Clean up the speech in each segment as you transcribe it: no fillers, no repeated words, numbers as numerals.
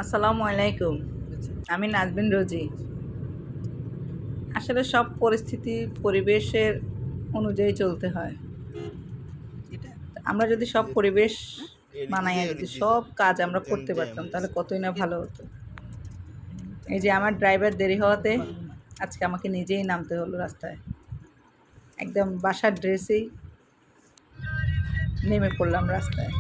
আসসালামু আলাইকুম। আমি নাজবিন রোজি। আসলে সব পরিস্থিতি পরিবেশের অনুযায়ী চলতে হয়। আমরা যদি সব পরিবেশ মানাইয়া যদি সব কাজ আমরা করতে পারতাম তাহলে কতই না ভালো হতো। এই যে আমার ড্রাইভার দেরি হওয়াতে আজকে আমাকে নিজেই নামতে হলো রাস্তায়। একদম বাসার ড্রেসেই নেমে পড়লাম রাস্তায়।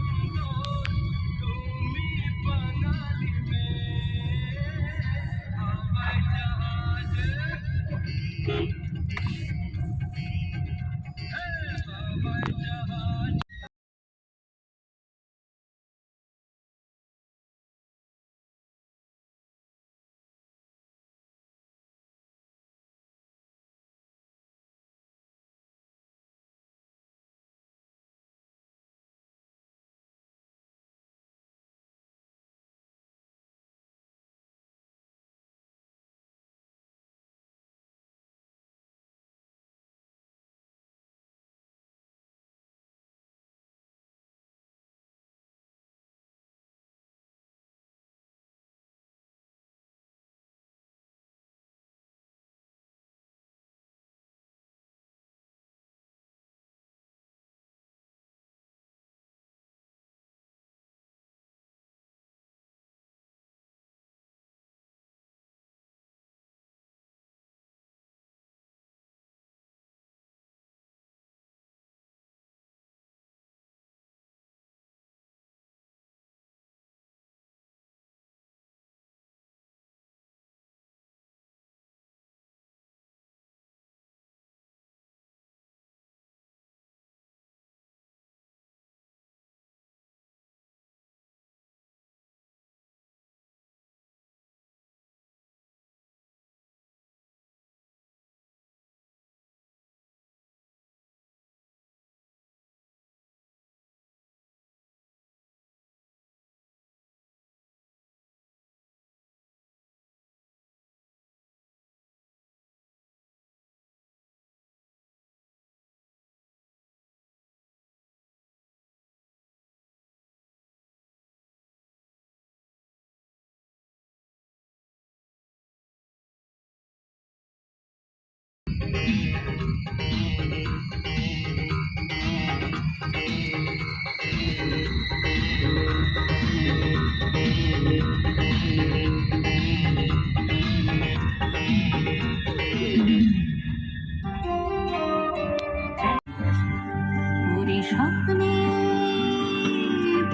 স্বপ্নে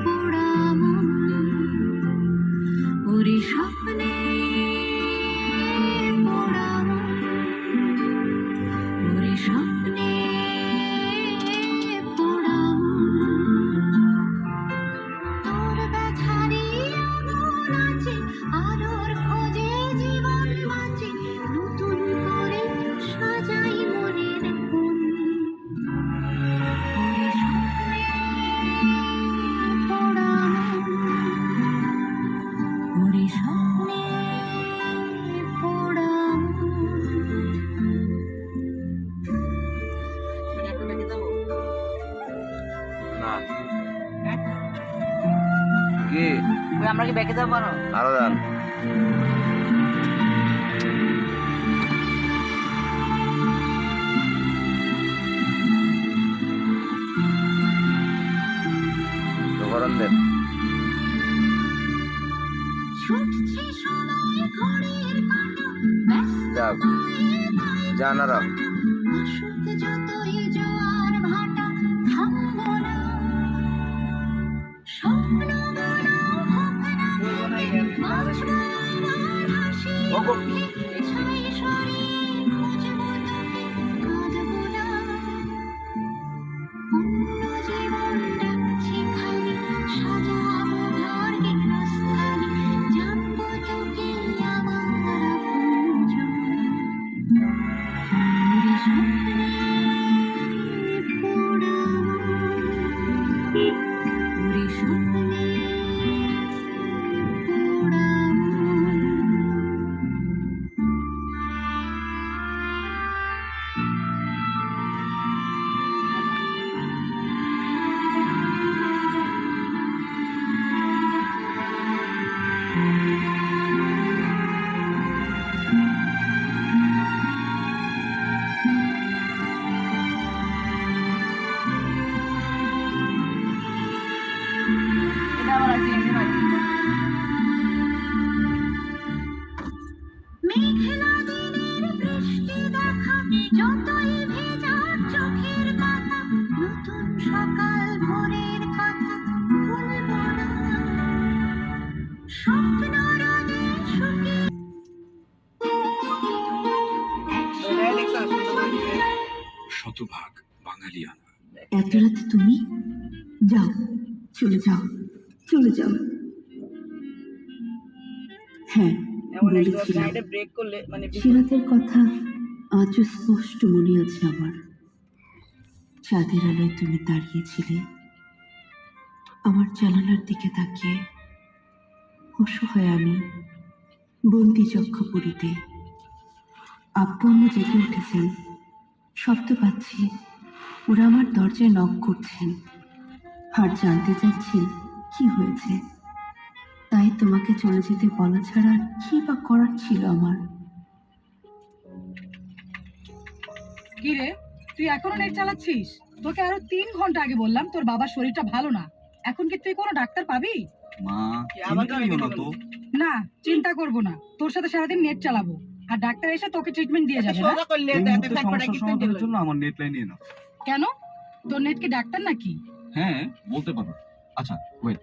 পোড়া মন, ওরে স্বপ্নে পোড়া মন, ওরে স্বপ্নে পোড়া মন, তোর ব্যথারি আগুন আছে, আলোর খোঁজে জীবন বাঁচে, নতুন করে সাজাই মনের কোণ। আমরা কি ব্যাকে যাবো না? আরো যান। গরম দেন। যাক জানারা যতই জোয়ার ভাটা থামবো না, স্বপ্নগুলো হোক না বাঁচবো আমার হাসি মুখে, ছাই সরিয়ে খুঁজবো তোকে, কাঁদবো না। অন্য জীবন ডাকছে খালি, সাজাবো ঘর গৃহস্থালি, জানবো তোকে আমার আপনজন। ওরে স্বপ্নে বাঙালিয়ানা। এত রাতে তুমি যাও, চলে যাও, চলে যাও। হ্যাঁ, বলেছিলাম। ব্রেক করলে মানে সে রাতের কথা আজও স্পষ্ট মনে আছে আমার। চাঁদের আলোয় তুমি দাঁড়িয়েছিলে আমার জানালার দিকে তাকিয়ে। অসহায় আমি, বন্দি যক্ষপুরীতে। আব্বু আম্মু জেগে উঠেছেন, শব্দ পাচ্ছি। ওরা আমার দরজায় নক করছেন আর জানতে চাচ্ছেন কি হয়েছে। তাই তোমাকে চলে যেতে বলা ছাড়া আর কি বা করার ছিল আমার। কি রে, তুই এখনো নেট চালাচ্ছিস? তোকে আরো 3 ঘন্টা আগে বললাম তোর বাবার শরীরটা ভালো না। এখন কি তুই কোনো ডাক্তার পাবি? মা চিন্তা নিও না তো। না, চিন্তা করব না। তোর সাথে সারাদিন নেট চালাবো আর ডাক্তার এসে তোকে ট্রিটমেন্ট দিয়ে যাবে। না? এই মুহূর্তে সমস্যার সমাধানের জন্য আমার নেট লাইন নিয়ে নাও। কেন? তোর নেট কি ডাক্তার নাকি? হ্যাঁ বলতে পারো। আচ্ছা ওয়েট।